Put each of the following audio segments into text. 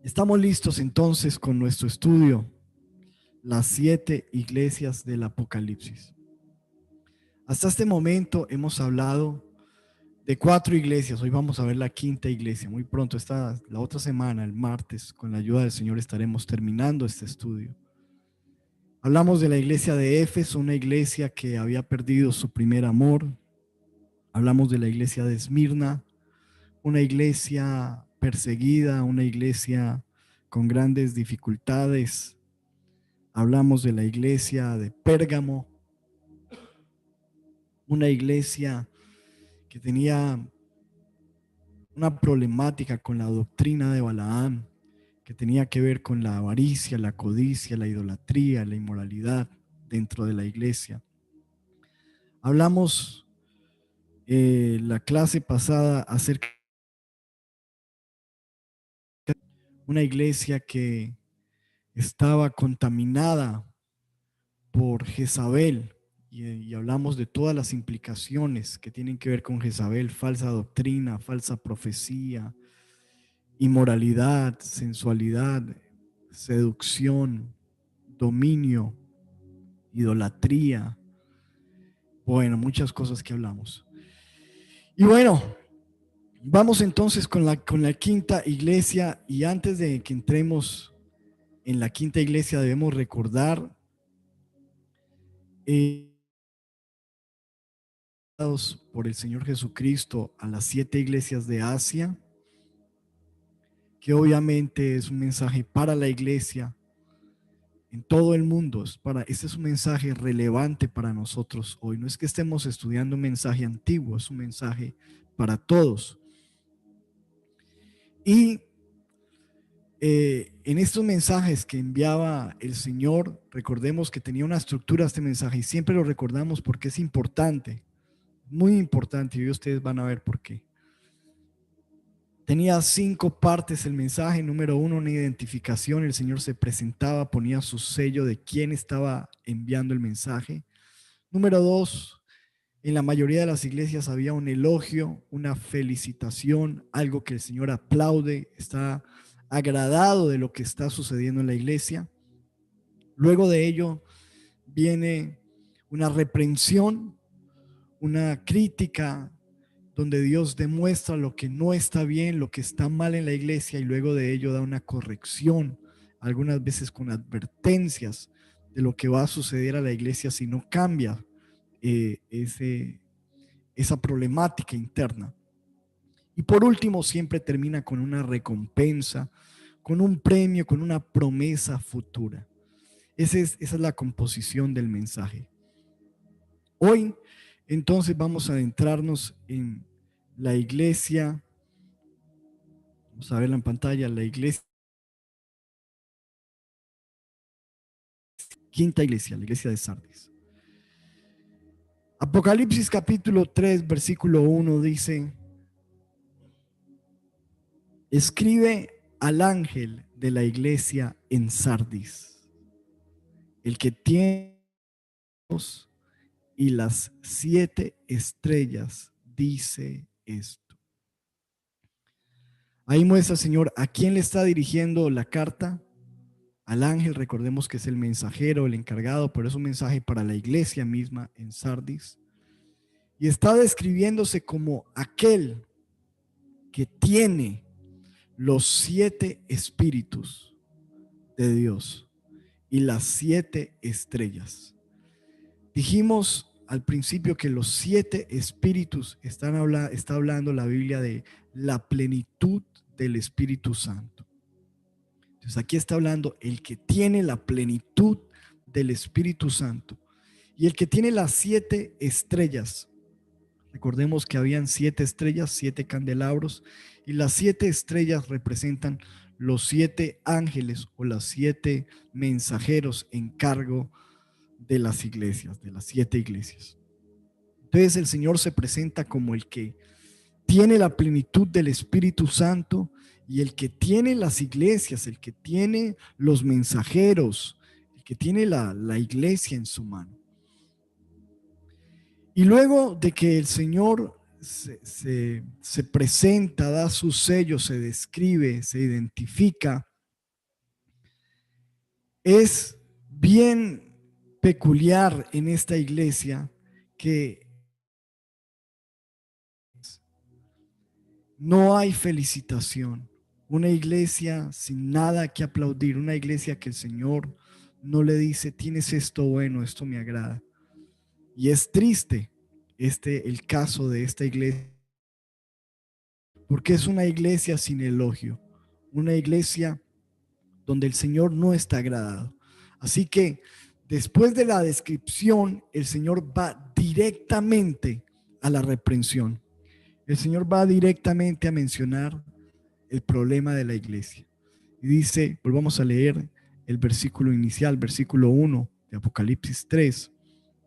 Estamos listos entonces con nuestro estudio, las 7 iglesias del Apocalipsis. Hasta este momento hemos hablado de 4 iglesias. Hoy vamos a ver la 5ª iglesia. Muy pronto, la otra semana, el martes, con la ayuda del Señor estaremos terminando este estudio. Hablamos de la iglesia de Éfeso, una iglesia que había perdido su primer amor. Hablamos de la iglesia de Esmirna, una iglesia perseguida, una iglesia con grandes dificultades. Hablamos de la iglesia de Pérgamo, una iglesia que tenía una problemática con la doctrina de Balaam, que tenía que ver con la avaricia, la codicia, la idolatría, la inmoralidad dentro de la iglesia. Hablamos la clase pasada acerca de una iglesia que estaba contaminada por Jezabel y hablamos de todas las implicaciones que tienen que ver con Jezabel: falsa doctrina, falsa profecía, inmoralidad, sensualidad, seducción, dominio, idolatría. Bueno, muchas cosas que hablamos. Y bueno, vamos entonces con la 5ª iglesia, y antes de que entremos en la 5ª iglesia debemos recordar por el Señor Jesucristo a las 7 iglesias de Asia, que obviamente es un mensaje para la iglesia en todo el mundo. Este es un mensaje relevante para nosotros hoy. No es que estemos estudiando un mensaje antiguo, es un mensaje para todos. Y en estos mensajes que enviaba el Señor, recordemos que tenía una estructura este mensaje, y siempre lo recordamos porque es importante, muy importante, y hoy ustedes van a ver por qué. Tenía 5 partes el mensaje. Número 1, una identificación. El Señor se presentaba, ponía su sello de quién estaba enviando el mensaje. Número 2, en la mayoría de las iglesias había un elogio, una felicitación, algo que el Señor aplaude, está agradado de lo que está sucediendo en la iglesia. Luego de ello viene una reprensión, una crítica, donde Dios demuestra lo que no está bien, lo que está mal en la iglesia, y luego de ello da una corrección, algunas veces con advertencias de lo que va a suceder a la iglesia si no cambia esa problemática interna. Y por último, siempre termina con una recompensa, con un premio, con una promesa futura. Esa es la composición del mensaje. Hoy, entonces, vamos a adentrarnos en la iglesia. Vamos a verla en pantalla. La iglesia, 5ª iglesia, la iglesia de Sardis. Apocalipsis capítulo 3, versículo 1 dice: escribe al ángel de la iglesia en Sardis, el que tiene y las 7 estrellas, dice esto. Ahí muestra el Señor a quién le está dirigiendo la carta. Al ángel, recordemos que es el mensajero, el encargado, pero es un mensaje para la iglesia misma en Sardis. Y está describiéndose como aquel que tiene los 7 espíritus de Dios y las 7 estrellas. Dijimos al principio que los 7 espíritus está hablando la Biblia de la plenitud del Espíritu Santo. Entonces aquí está hablando el que tiene la plenitud del Espíritu Santo y el que tiene las 7 estrellas. Recordemos que habían 7 estrellas, 7 candelabros, y las 7 estrellas representan los 7 ángeles o los 7 mensajeros en cargo de las iglesias, de las 7 iglesias. Entonces el Señor se presenta como el que tiene la plenitud del Espíritu Santo y el que tiene las iglesias, el que tiene los mensajeros, el que tiene la iglesia en su mano. Y luego de que el Señor se presenta, da su sello, se describe, se identifica, Es bien peculiar en esta iglesia que no hay felicitación. Una iglesia sin nada que aplaudir, una iglesia que el Señor no le dice, tienes esto bueno, esto me agrada. Y es triste el caso de esta iglesia, porque es una iglesia sin elogio, una iglesia donde el Señor no está agradado. Así que después de la descripción, el Señor va directamente a la reprensión. El Señor va directamente a mencionar el problema de la iglesia. Y dice, volvamos a leer el versículo inicial, versículo 1 de Apocalipsis 3.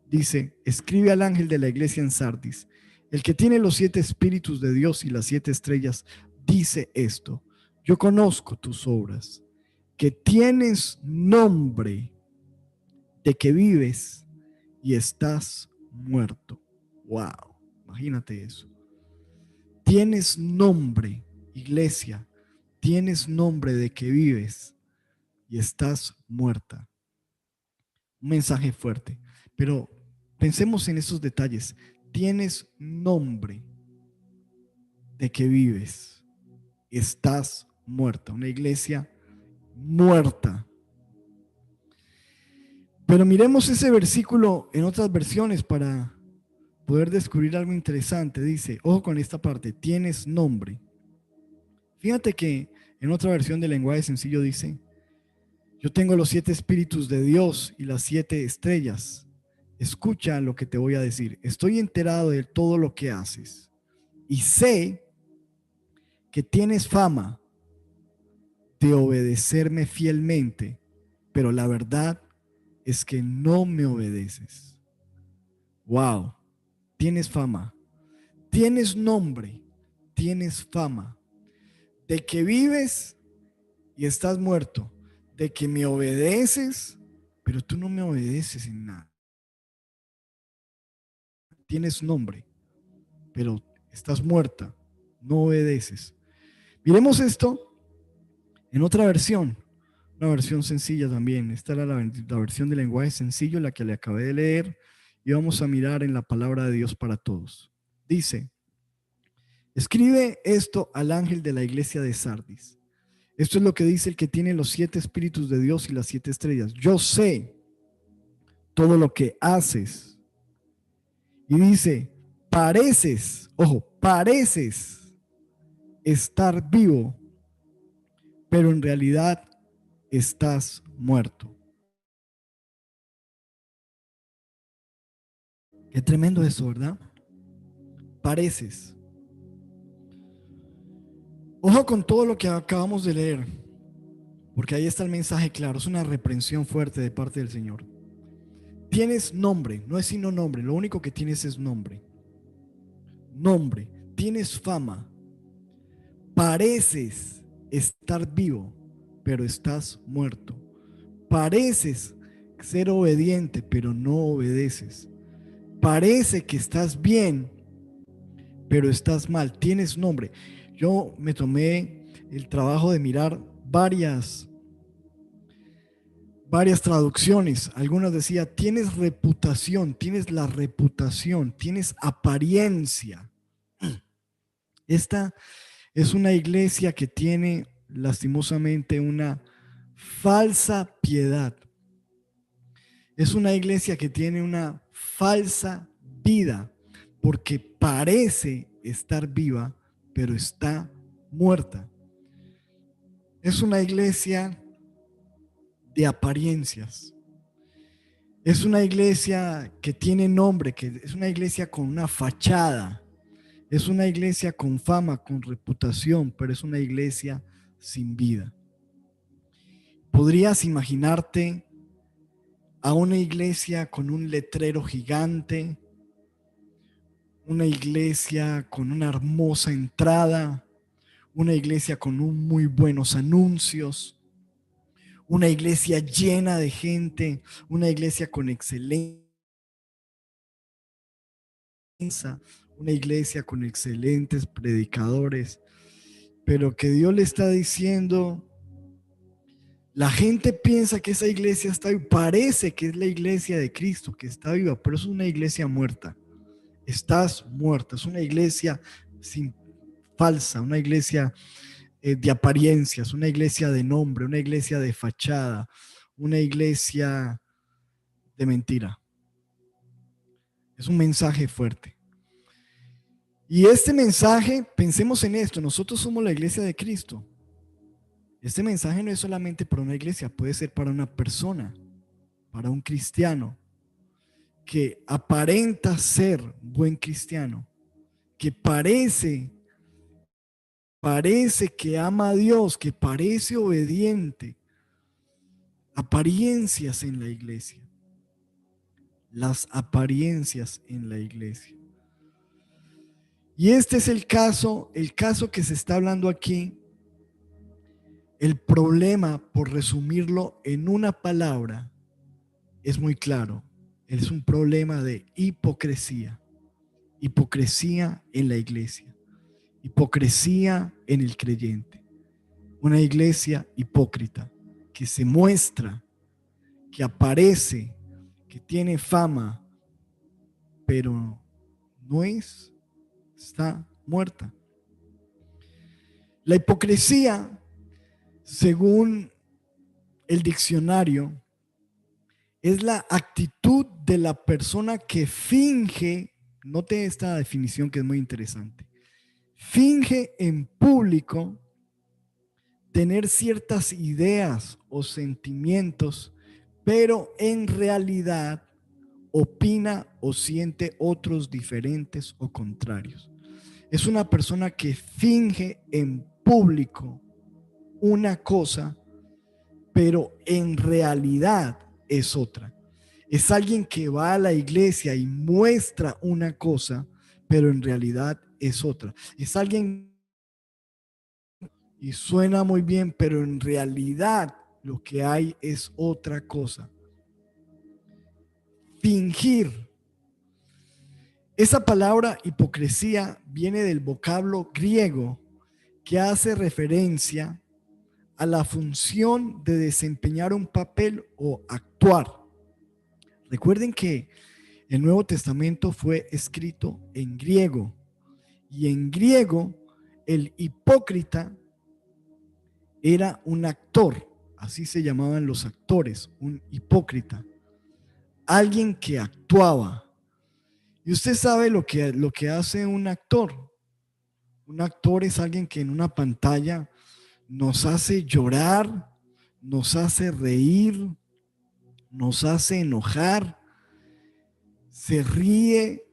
Dice, escribe al ángel de la iglesia en Sardis, el que tiene los 7 espíritus de Dios y las 7 estrellas, dice esto: yo conozco tus obras, que tienes nombre de que vives y estás muerto. Wow, imagínate eso. Tienes nombre, iglesia, tienes nombre de que vives y estás muerta. Un mensaje fuerte, pero pensemos en esos detalles. Tienes nombre de que vives, estás muerta. Una iglesia muerta. Pero miremos ese versículo en otras versiones para poder descubrir algo interesante. Dice, ojo con esta parte, tienes nombre. Fíjate que en otra versión del lenguaje sencillo dice, yo tengo los 7 espíritus de Dios y las 7 estrellas. Escucha lo que te voy a decir. Estoy enterado de todo lo que haces y sé que tienes fama de obedecerme fielmente, pero la verdad es que no me obedeces. Wow, tienes fama, tienes nombre, tienes fama de que vives y estás muerto, de que me obedeces, pero tú no me obedeces en nada. Tienes nombre, pero estás muerta, no obedeces. Miremos esto en otra versión, una versión sencilla también. Esta era la versión de lenguaje sencillo, la que le acabé de leer, y vamos a mirar en la palabra de Dios para todos. Dice, escribe esto al ángel de la iglesia de Sardis. Esto es lo que dice el que tiene los 7 espíritus de Dios y las 7 estrellas. Yo sé todo lo que haces. Y dice, pareces, ojo, pareces estar vivo, pero en realidad estás muerto. Qué tremendo eso, ¿verdad? Pareces. Ojo con todo lo que acabamos de leer, porque ahí está el mensaje claro. Es una reprensión fuerte de parte del Señor. Tienes nombre, no es sino nombre, lo único que tienes es nombre. Nombre, tienes fama, pareces estar vivo, pero estás muerto. Pareces ser obediente, pero no obedeces. Parece que estás bien, pero estás mal. Tienes nombre. Yo me tomé el trabajo de mirar varias traducciones. Algunas decía, tienes reputación, tienes la reputación, tienes apariencia. Esta es una iglesia que tiene lastimosamente una falsa piedad. Es una iglesia que tiene una falsa vida porque parece estar viva, pero está muerta. Es una iglesia de apariencias. Es una iglesia que tiene nombre, que es una iglesia con una fachada. Es una iglesia con fama, con reputación, pero es una iglesia sin vida. ¿Podrías imaginarte a una iglesia con un letrero gigante, una iglesia con una hermosa entrada, una iglesia con muy buenos anuncios, una iglesia llena de gente, una iglesia con excelencia, una iglesia con excelentes predicadores, pero que Dios le está diciendo, La gente piensa que esa iglesia está viva, parece que es la iglesia de Cristo, que está viva, pero es una iglesia muerta. Estás muerta, es una iglesia falsa, una iglesia de apariencias, una iglesia de nombre, una iglesia de fachada, una iglesia de mentira. Es un mensaje fuerte. Y este mensaje, pensemos en esto, nosotros somos la iglesia de Cristo. Este mensaje no es solamente para una iglesia, puede ser para una persona, para un cristiano que aparenta ser buen cristiano, que parece que ama a Dios, que parece obediente. Apariencias en la iglesia. Las apariencias en la iglesia. Y este es el caso que se está hablando aquí. El problema, por resumirlo en una palabra, es muy claro. Es un problema de hipocresía. Hipocresía en la iglesia. Hipocresía en el creyente. Una iglesia hipócrita que se muestra, que aparece, que tiene fama, pero no es, está muerta. La hipocresía, según el diccionario, es la actitud de la persona que finge, note esta definición que es muy interesante, finge en público tener ciertas ideas o sentimientos, pero en realidad opina o siente otros diferentes o contrarios. Es una persona que finge en público una cosa, pero en realidad es otra. Es alguien que va a la iglesia y muestra una cosa, pero en realidad es otra. Es alguien y suena muy bien, pero en realidad lo que hay es otra cosa. Fingir. Esa palabra hipocresía viene del vocablo griego que hace referencia a la función de desempeñar un papel o actuar. Recuerden que el Nuevo Testamento fue escrito en griego y en griego el hipócrita era un actor, así se llamaban los actores, un hipócrita, alguien que actuaba. Y usted sabe lo que hace un actor. Un actor es alguien que en una pantalla nos hace llorar, nos hace reír, nos hace enojar, se ríe,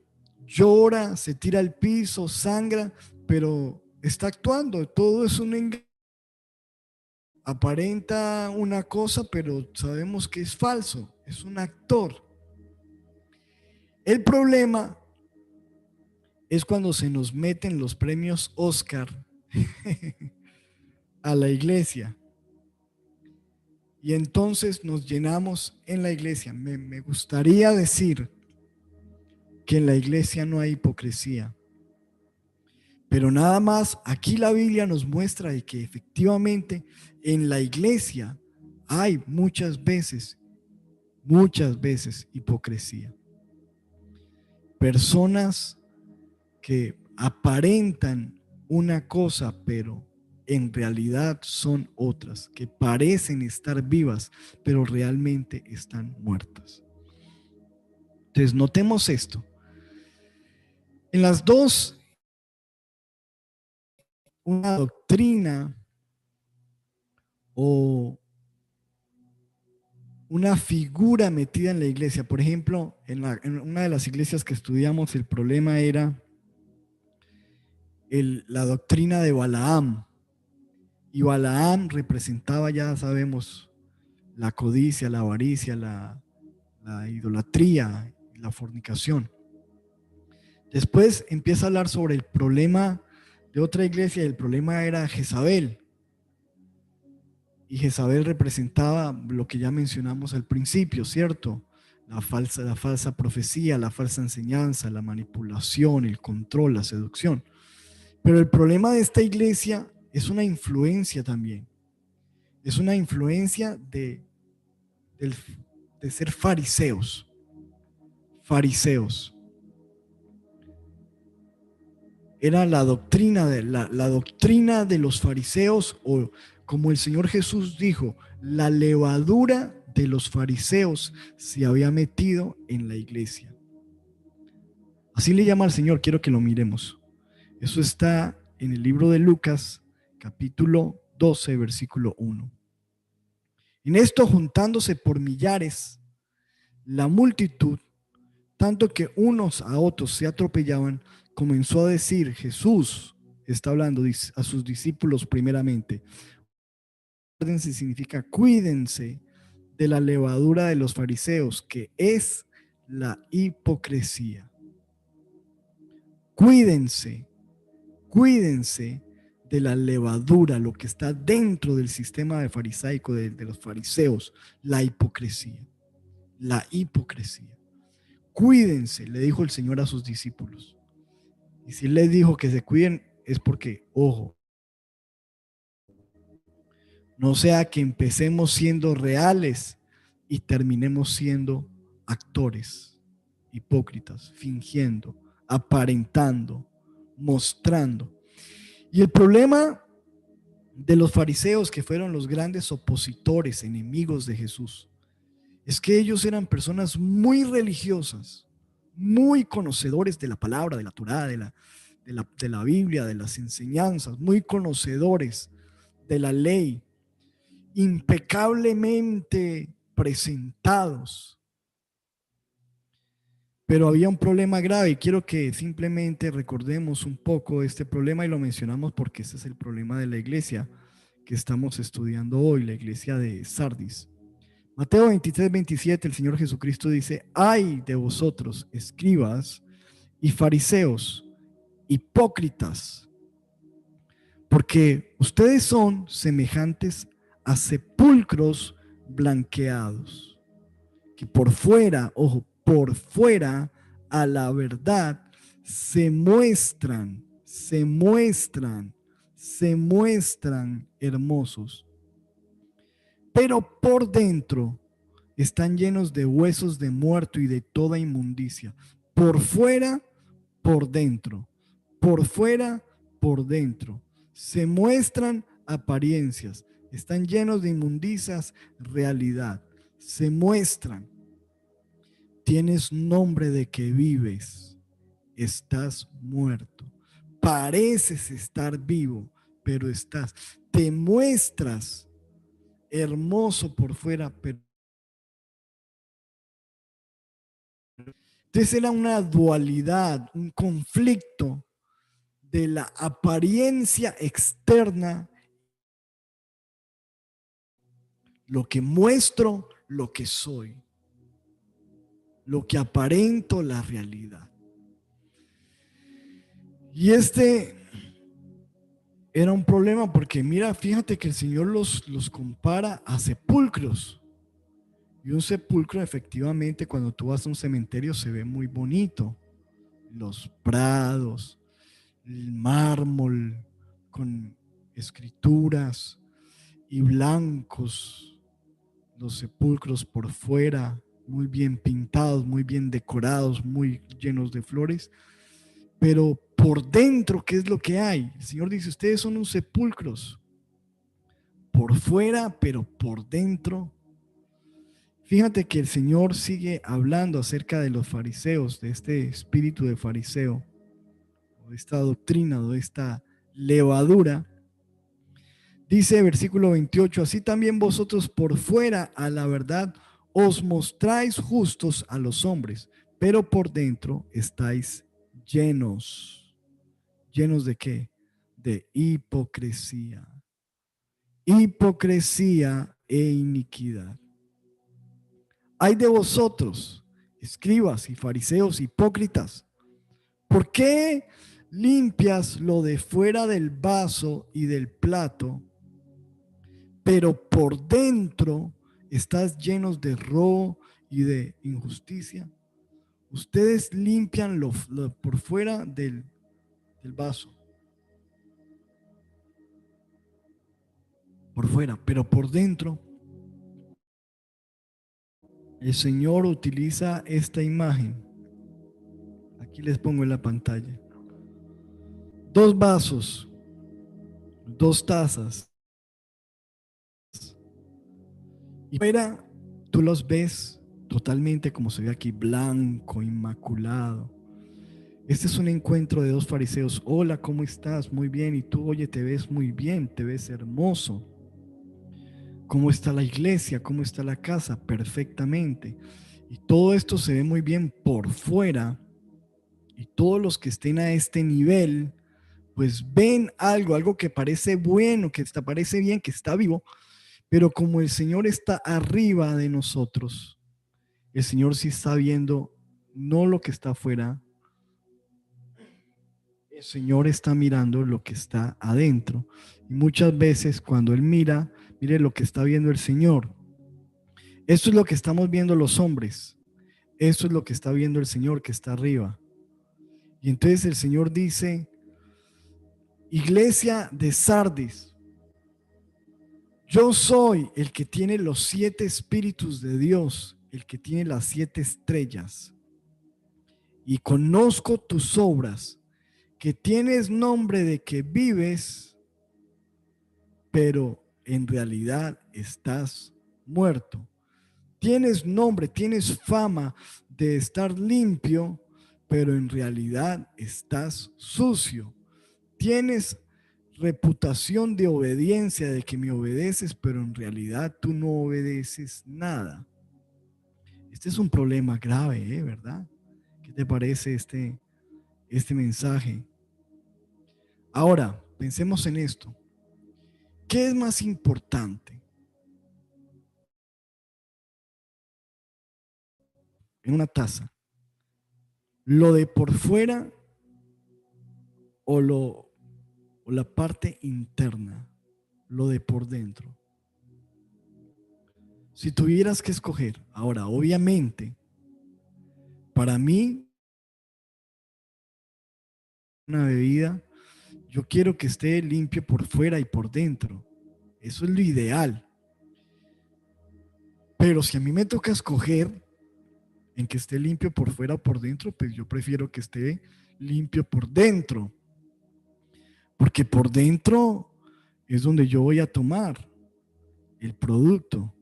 llora, se tira al piso, sangra, pero está actuando. Todo es un engaño. Aparenta una cosa, pero sabemos que es falso, es un actor. El problema es cuando se nos meten los premios Oscar a la iglesia y entonces nos llenamos en la iglesia. Me gustaría decir que en la iglesia no hay hipocresía, pero nada más aquí la Biblia nos muestra de que efectivamente en la iglesia hay muchas veces hipocresía. Personas que aparentan una cosa, pero en realidad son otras, que parecen estar vivas, pero realmente están muertas. Entonces, notemos esto. En las dos, una doctrina o una figura metida en la iglesia. Por ejemplo, en una de las iglesias que estudiamos, el problema era la doctrina de Balaam. Y Balaam representaba, ya sabemos, la codicia, la avaricia, la idolatría, la fornicación. Después empieza a hablar sobre el problema de otra iglesia y el problema era Jezabel. Y Jezabel representaba lo que ya mencionamos al principio, ¿cierto? La falsa profecía, la falsa enseñanza, la manipulación, el control, la seducción. Pero el problema de esta iglesia es una influencia también. Es una influencia del- de ser fariseos. Fariseos. Era la doctrina la doctrina de los fariseos, o como el Señor Jesús dijo, la levadura de los fariseos se había metido en la iglesia. Así le llama al Señor, quiero que lo miremos. Eso está en el libro de Lucas, capítulo 12, versículo 1. En esto, juntándose por millares, la multitud, tanto que unos a otros se atropellaban, comenzó a decir: Jesús está hablando a sus discípulos primeramente. Guárdense significa cuídense de la levadura de los fariseos, que es la hipocresía. Cuídense, cuídense de la levadura, lo que está dentro del sistema de farisaico de los fariseos, la hipocresía. La hipocresía. Cuídense, le dijo el Señor a sus discípulos. Y si les dijo que se cuiden, es porque, ojo, no sea que empecemos siendo reales y terminemos siendo actores, hipócritas, fingiendo, aparentando, mostrando. Y el problema de los fariseos, que fueron los grandes opositores, enemigos de Jesús, es que ellos eran personas muy religiosas, muy conocedores de la palabra, de la Torá, de la Biblia, de las enseñanzas, muy conocedores de la ley, impecablemente presentados. Pero había un problema grave y quiero que simplemente recordemos un poco este problema, y lo mencionamos porque este es el problema de la iglesia que estamos estudiando hoy, la iglesia de Sardis. Mateo 23, 27, el Señor Jesucristo dice: ay de vosotros, escribas y fariseos, hipócritas, porque ustedes son semejantes a sepulcros blanqueados, que por fuera, ojo, por fuera a la verdad se muestran hermosos, pero por dentro están llenos de huesos de muerto y de toda inmundicia. Por fuera, por dentro. Por fuera, por dentro. Se muestran apariencias. Están llenos de inmundicias, realidad. Se muestran. Tienes nombre de que vives. Estás muerto. Pareces estar vivo, pero estás. Te muestras hermoso por fuera, pero entonces era una dualidad, un conflicto de la apariencia externa, lo que muestro, lo que soy, lo que aparento, la realidad. Y este era un problema porque mira, fíjate que el Señor los compara a sepulcros. Y un sepulcro, efectivamente, cuando tú vas a un cementerio se ve muy bonito. Los prados, el mármol con escrituras y blancos, los sepulcros por fuera, muy bien pintados, muy bien decorados, muy llenos de flores, pero por dentro, ¿qué es lo que hay? El Señor dice: ustedes son unos sepulcros, por fuera, pero por dentro. Fíjate que el Señor sigue hablando acerca de los fariseos, de este espíritu de fariseo, o de esta doctrina, o de esta levadura. Dice versículo 28: así también vosotros por fuera a la verdad os mostráis justos a los hombres, pero por dentro estáis llenos. ¿Llenos de qué? De hipocresía. Hipocresía e iniquidad. Ay de vosotros, escribas y fariseos hipócritas, ¿por qué limpias lo de fuera del vaso y del plato, pero por dentro estás llenos de robo y de injusticia? Ustedes limpian lo por fuera del vaso, por fuera, pero por dentro, el Señor utiliza esta imagen. Aquí les pongo en la pantalla. Dos vasos, dos tazas. Y fuera tú los ves totalmente como se ve aquí, blanco, inmaculado. Este es un encuentro de dos fariseos. Hola, ¿cómo estás? Muy bien. Y tú, oye, te ves muy bien, te ves hermoso. ¿Cómo está la iglesia? ¿Cómo está la casa? Perfectamente. Y todo esto se ve muy bien por fuera. Y todos los que estén a este nivel, pues ven algo que parece bueno, parece bien, que está vivo. Pero como el Señor está arriba de nosotros, el Señor sí está viendo no lo que está afuera, el Señor está mirando lo que está adentro. Y muchas veces cuando Él mira, mire lo que está viendo el Señor. Esto es lo que estamos viendo los hombres. Esto es lo que está viendo el Señor que está arriba. Y entonces el Señor dice, iglesia de Sardis, yo soy el que tiene los 7 espíritus de Dios, el que tiene las 7 estrellas. Y conozco tus obras, que tienes nombre de que vives, pero en realidad estás muerto. Tienes nombre, tienes fama de estar limpio, pero en realidad estás sucio. Tienes reputación de obediencia, de que me obedeces, pero en realidad tú no obedeces nada. Este es un problema grave, ¿verdad? ¿Qué te parece este mensaje? Ahora, pensemos en esto. ¿Qué es más importante en una taza? ¿Lo de por fuera o o la parte interna? Lo de por dentro. Si tuvieras que escoger, ahora, obviamente, para mí, una bebida, yo quiero que esté limpio por fuera y por dentro. Eso es lo ideal. Pero si a mí me toca escoger en que esté limpio por fuera o por dentro, pues yo prefiero que esté limpio por dentro. Porque por dentro es donde yo voy a tomar el producto.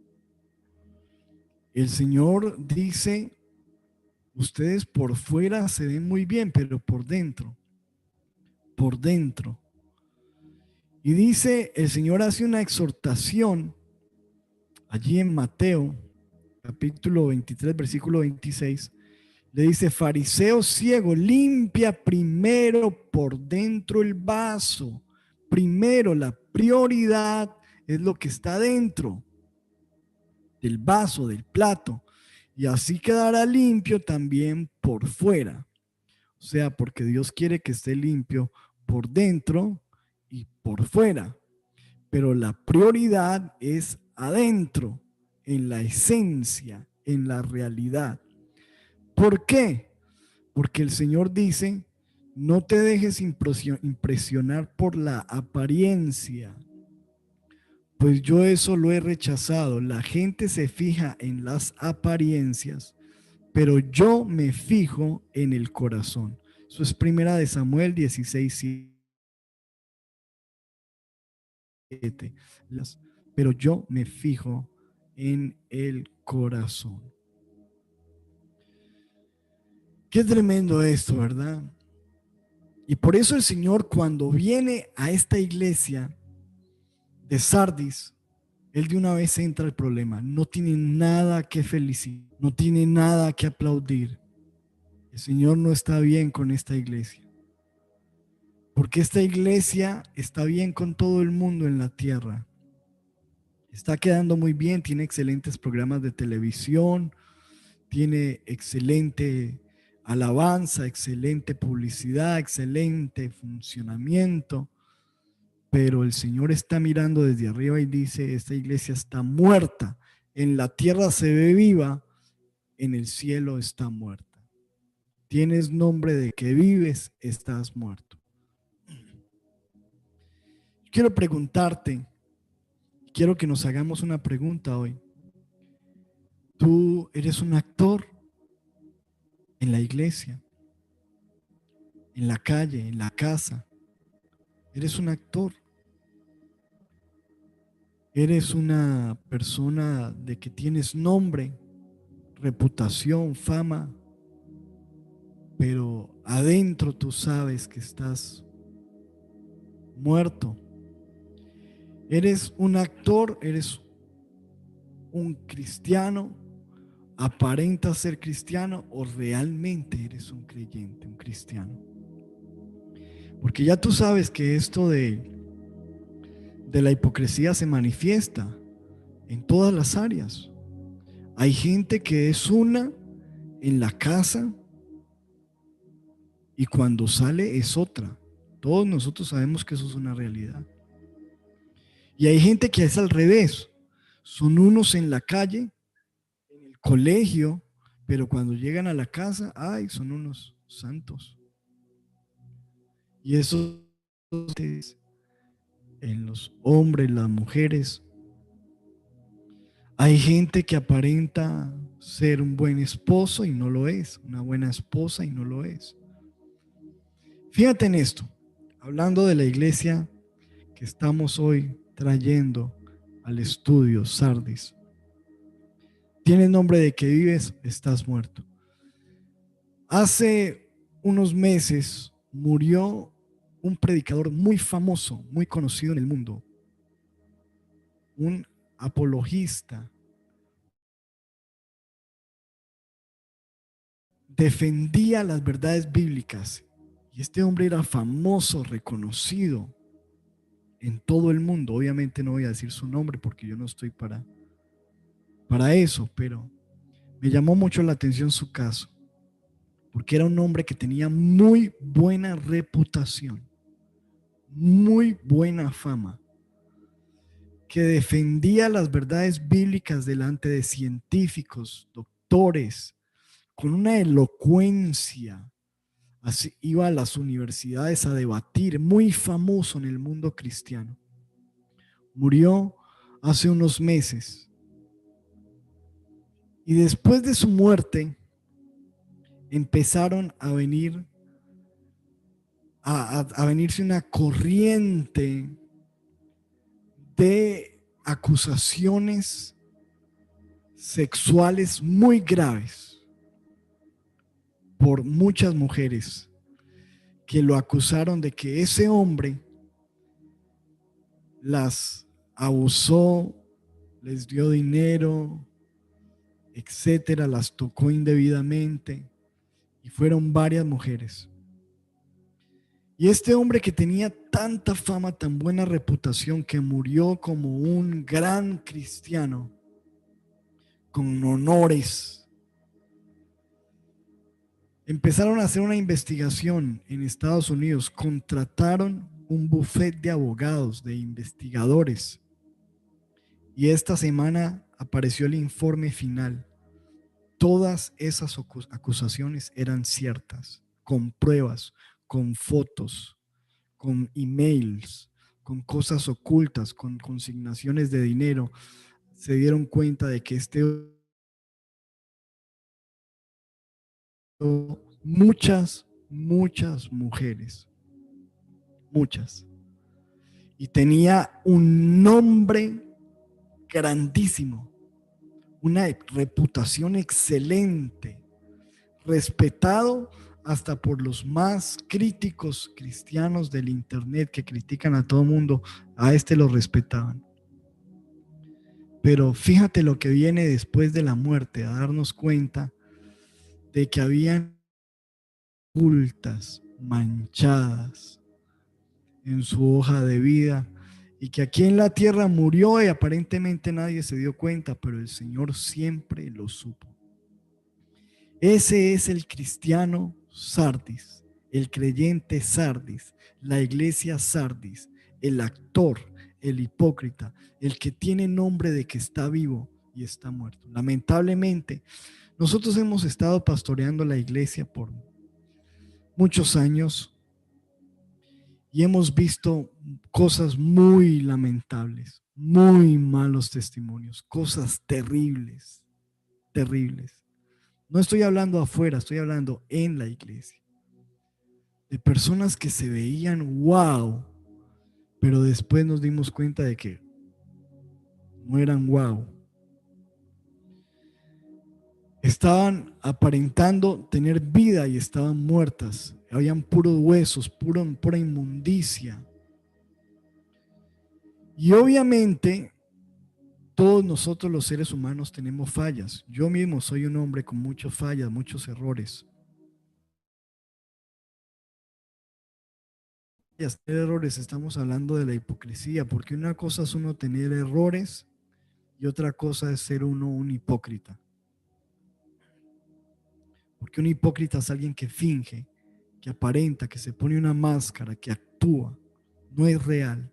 El Señor dice, ustedes por fuera se ven muy bien, pero por dentro. Y dice, el Señor hace una exhortación allí en Mateo, capítulo 23, versículo 26. Le dice, fariseo ciego, limpia primero por dentro el vaso. Primero, la prioridad es lo que está dentro del vaso, del plato. Y así quedará limpio también por fuera. O sea, porque Dios quiere que esté limpio por dentro y por fuera. Pero la prioridad es adentro, en la esencia, en la realidad. ¿Por qué? Porque el Señor dice, no te dejes impresionar por la apariencia, pues yo eso lo he rechazado. La gente se fija en las apariencias, pero yo me fijo en el corazón. Eso es primera de Samuel 16:7. Pero yo me fijo en el corazón. Qué tremendo esto, ¿verdad? Y por eso el Señor, cuando viene a esta iglesia de Sardis, Él de una vez entra al problema. No tiene nada que felicitar, no tiene nada que aplaudir. El Señor no está bien con esta iglesia. Porque esta iglesia está bien con todo el mundo en la tierra. Está quedando muy bien, tiene excelentes programas de televisión, tiene excelente alabanza, excelente publicidad, excelente funcionamiento. Pero el Señor está mirando desde arriba y dice, esta iglesia está muerta. En la tierra se ve viva, en el cielo está muerta. Tienes nombre de que vives, estás muerto. Quiero preguntarte, quiero que nos hagamos una pregunta hoy. ¿Tú eres un actor en la iglesia, en la calle, en la casa? ¿Eres un actor? ¿Eres una persona de que tienes nombre, reputación, fama, pero adentro tú sabes que estás muerto? ¿Eres un actor? ¿Eres un cristiano? ¿Aparentas ser cristiano o realmente eres un creyente, un cristiano? Porque ya tú sabes que esto de la hipocresía se manifiesta en todas las áreas. Hay gente que es una en la casa y cuando sale es otra. Todos nosotros sabemos que eso es una realidad. Y hay gente que es al revés. Son unos en la calle, en el colegio, pero cuando llegan a la casa, ay, son unos santos. Y eso es en los hombres, las mujeres. Hay gente que aparenta ser un buen esposo y no lo es, una buena esposa y no lo es. Fíjate en esto, hablando de la iglesia que estamos hoy trayendo al estudio, Sardis. Tienes nombre de que vives, estás muerto. Hace unos meses murió un predicador muy famoso, muy conocido en el mundo, un apologista. Defendía las verdades bíblicas y este hombre era famoso, reconocido en todo el mundo. Obviamente no voy a decir su nombre porque yo no estoy para eso, pero me llamó mucho la atención su caso, porque era un hombre que tenía muy buena reputación, muy buena fama, que defendía las verdades bíblicas delante de científicos, doctores, con una elocuencia. Así, iba a las universidades a debatir, muy famoso en el mundo cristiano. Murió hace unos meses. Y después de su muerte, empezaron a venir a venirse una corriente de acusaciones sexuales muy graves por muchas mujeres que lo acusaron de que ese hombre las abusó, les dio dinero, etcétera, las tocó indebidamente y fueron varias mujeres. Y este hombre que tenía tanta fama, tan buena reputación, que murió como un gran cristiano, con honores, empezaron a hacer una investigación en Estados Unidos, contrataron un buffet de abogados, de investigadores, y esta semana apareció el informe final. Todas esas acusaciones eran ciertas, con pruebas, con fotos, con emails, con cosas ocultas, con consignaciones de dinero. Se dieron cuenta de que muchas mujeres, muchas. Y tenía un nombre grandísimo, una reputación excelente, respetado hasta por los más críticos cristianos del internet que critican a todo mundo. A este lo respetaban. Pero fíjate lo que viene después de la muerte, a darnos cuenta de que habían ocultas, manchadas en su hoja de vida, y que aquí en la tierra murió y aparentemente nadie se dio cuenta, pero el Señor siempre lo supo. Ese es el cristiano Sardis, el creyente Sardis, la iglesia Sardis, el actor, el hipócrita, el que tiene nombre de que está vivo y está muerto. Lamentablemente, nosotros hemos estado pastoreando la iglesia por muchos años y hemos visto cosas muy lamentables. muy malos testimonios, cosas terribles, terribles. No estoy hablando afuera, estoy hablando en la iglesia. De personas que se veían wow, pero después nos dimos cuenta de que no eran wow. Estaban aparentando tener vida y estaban muertas. Habían puros huesos, pura inmundicia. Y obviamente todos nosotros los seres humanos tenemos fallas. Yo mismo soy un hombre con muchas fallas, muchos errores. Y hasta errores, estamos hablando de la hipocresía, porque una cosa es uno tener errores y otra cosa es ser uno un hipócrita. Porque un hipócrita es alguien que finge, que aparenta, que se pone una máscara, que actúa, no es real.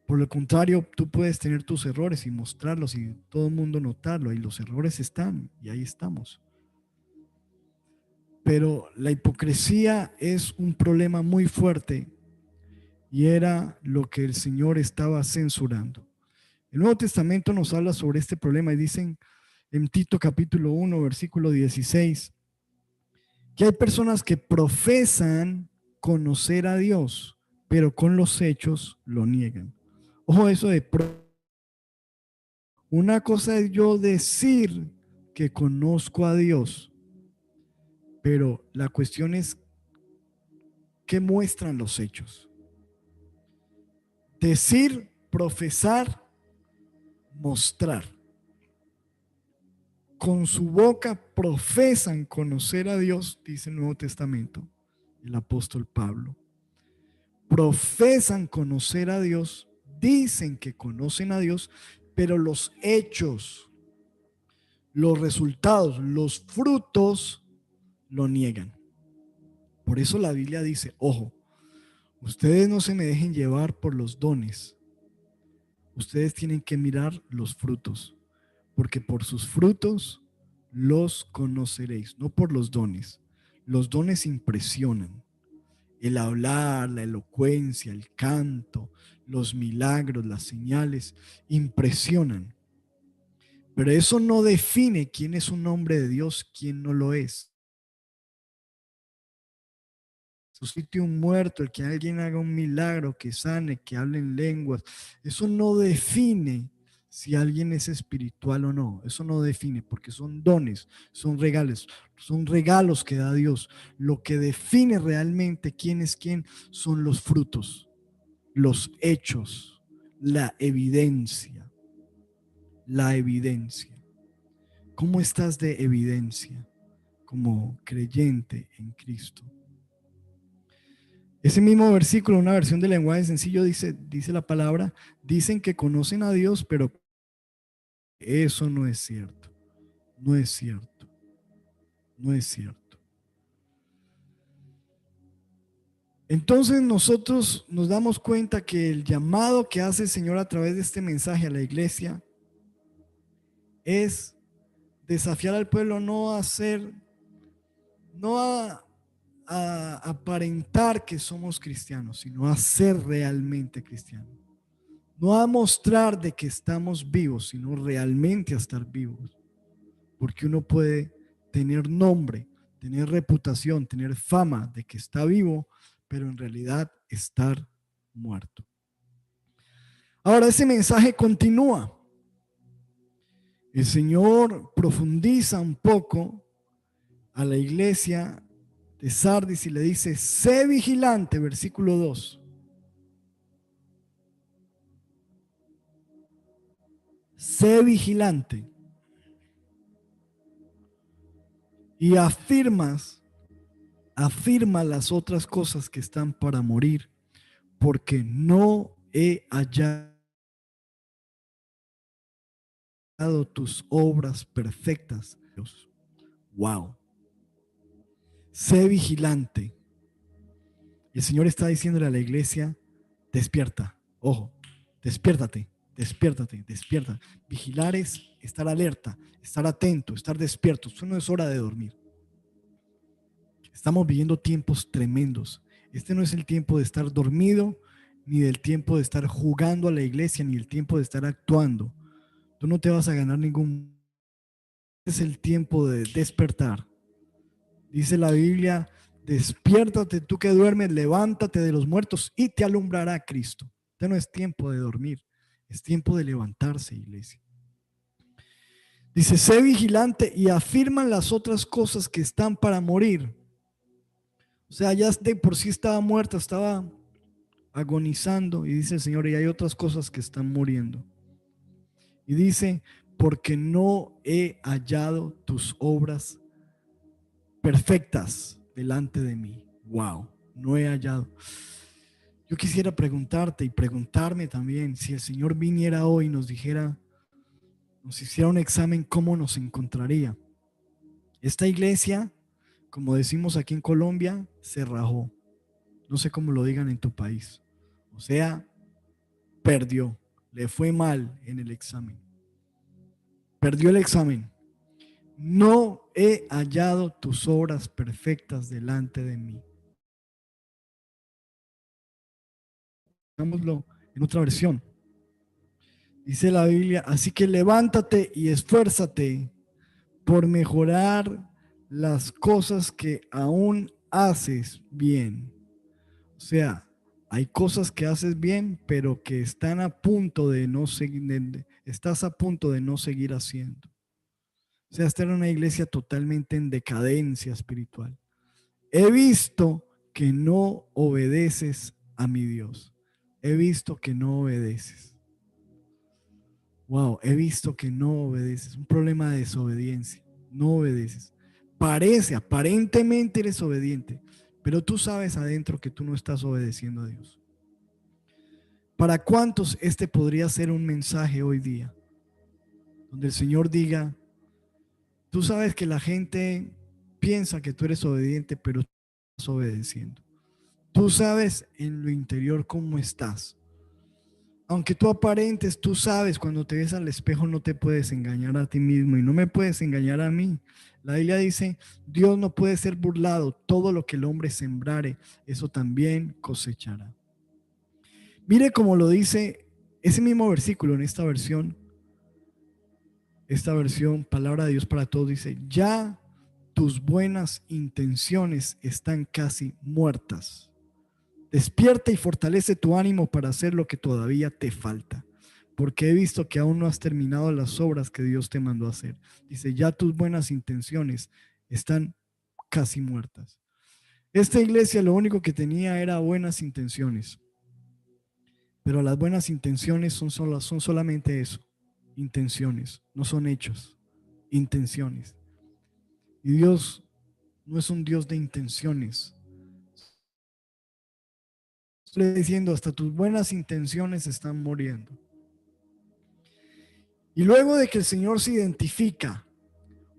Por lo contrario, tú puedes tener tus errores y mostrarlos y todo el mundo notarlo, y los errores están, y ahí estamos. Pero la hipocresía es un problema muy fuerte y era lo que el Señor estaba censurando. El Nuevo Testamento nos habla sobre este problema y dicen en Tito capítulo 1, versículo 16, que hay personas que profesan conocer a Dios, pero con los hechos lo niegan. Ojo, eso de una cosa es yo decir que conozco a Dios, pero la cuestión es qué muestran los hechos. Decir, profesar, mostrar. Con su boca profesan conocer a Dios, dice el Nuevo Testamento, el apóstol Pablo. Profesan conocer a Dios, dicen que conocen a Dios, pero los hechos, los resultados, los frutos lo niegan. Por eso la Biblia dice, ojo, ustedes no se me dejen llevar por los dones. Ustedes tienen que mirar los frutos, porque por sus frutos los conoceréis, no por los dones. Los dones impresionan. El hablar, la elocuencia, el canto, los milagros, las señales, impresionan. Pero eso no define quién es un hombre de Dios, quién no lo es. Suscite un muerto, el que alguien haga un milagro, que sane, que hable en lenguas, eso no define si alguien es espiritual o no. Eso no define, porque son dones, son regalos que da Dios. Lo que define realmente quién es quién son los frutos, los hechos, la evidencia. La evidencia. ¿Cómo estás de evidencia como creyente en Cristo? Ese mismo versículo, una versión de lenguaje sencillo, dice la palabra, dicen que conocen a Dios, pero eso no es cierto. No es cierto. No es cierto. Entonces nosotros nos damos cuenta que el llamado que hace el Señor a través de este mensaje a la iglesia es desafiar al pueblo no a hacer, no a aparentar que somos cristianos, sino a ser realmente cristianos. No a mostrar de que estamos vivos, sino realmente a estar vivos. Porque uno puede tener nombre, tener reputación, tener fama de que está vivo, pero en realidad estar muerto. Ahora ese mensaje continúa. El Señor profundiza un poco a la iglesia de Sardis y le dice, sé vigilante, versículo 2. Sé vigilante. Y afirma las otras cosas que están para morir, porque no he hallado tus obras perfectas. Dios. Wow. Sé vigilante. El Señor está diciéndole a la iglesia, despierta, ojo, despiértate, despiértate, despierta. Vigilar es estar alerta, estar atento, estar despierto. Esto no es hora de dormir. Estamos viviendo tiempos tremendos. Este no es el tiempo de estar dormido ni del tiempo de estar jugando a la iglesia, ni del tiempo de estar actuando. Tú no te vas a ganar ningún. Es el tiempo de despertar. Dice la Biblia, despiértate tú que duermes, levántate de los muertos y te alumbrará Cristo. Ya no es tiempo de dormir, es tiempo de levantarse, iglesia. Dice, sé vigilante y afirman las otras cosas que están para morir. O sea, ya de por sí estaba muerta, estaba agonizando, y dice el Señor, y hay otras cosas que están muriendo. Y dice, porque no he hallado tus obras perfectas delante de mí. Wow, no he hallado. Yo quisiera preguntarte y preguntarme también, si el Señor viniera hoy y nos dijera, nos hiciera un examen, ¿cómo nos encontraría? Esta iglesia, como decimos aquí en Colombia, se rajó. No sé cómo lo digan en tu país. O sea, perdió, le fue mal en el examen. Perdió el examen. No he hallado tus obras perfectas delante de mí. Digámoslo en otra versión. Dice la Biblia, así que levántate y esfuérzate por mejorar las cosas que aún haces bien. O sea, hay cosas que haces bien, pero que están a punto de no seguir, estás a punto de no seguir haciendo. O sea, esta era una iglesia totalmente en decadencia espiritual. He visto que no obedeces a mi Dios. He visto que no obedeces. Wow, he visto que no obedeces. Un problema de desobediencia. No obedeces. Aparentemente eres obediente, pero tú sabes adentro que tú no estás obedeciendo a Dios. ¿Para cuántos este podría ser un mensaje hoy día? Donde el Señor diga, tú sabes que la gente piensa que tú eres obediente, pero tú estás obedeciendo. Tú sabes en lo interior cómo estás. Aunque tú aparentes, tú sabes, cuando te ves al espejo no te puedes engañar a ti mismo y no me puedes engañar a mí. La Biblia dice, Dios no puede ser burlado, todo lo que el hombre sembrare, eso también cosechará. Mire cómo lo dice ese mismo versículo en esta versión, palabra de Dios para todos, dice, ya tus buenas intenciones están casi muertas. Despierta y fortalece tu ánimo para hacer lo que todavía te falta, porque he visto que aún no has terminado las obras que Dios te mandó a hacer. Dice, ya tus buenas intenciones están casi muertas. Esta iglesia lo único que tenía era buenas intenciones, pero las buenas intenciones son solamente eso, intenciones, no son hechos, intenciones. Y Dios no es un Dios de intenciones. Estoy diciendo, hasta tus buenas intenciones están muriendo. Y luego de que el Señor se identifica,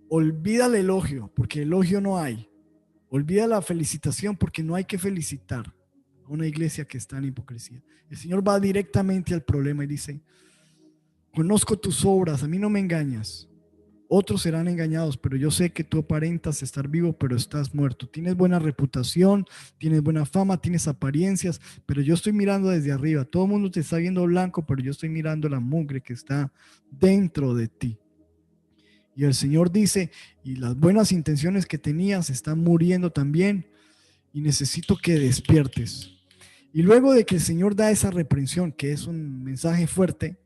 olvida el elogio, porque elogio no hay. Olvida la felicitación, porque no hay que felicitar a una iglesia que está en hipocresía. El Señor va directamente al problema y dice, conozco tus obras, a mí no me engañas. Otros serán engañados, pero yo sé que tú aparentas estar vivo, pero estás muerto. Tienes buena reputación, tienes buena fama, tienes apariencias, pero yo estoy mirando desde arriba. Todo el mundo te está viendo blanco, pero yo estoy mirando la mugre que está dentro de ti. Y el Señor dice, y las buenas intenciones que tenías están muriendo también, y necesito que despiertes. Y luego de que el Señor da esa reprensión, que es un mensaje fuerte,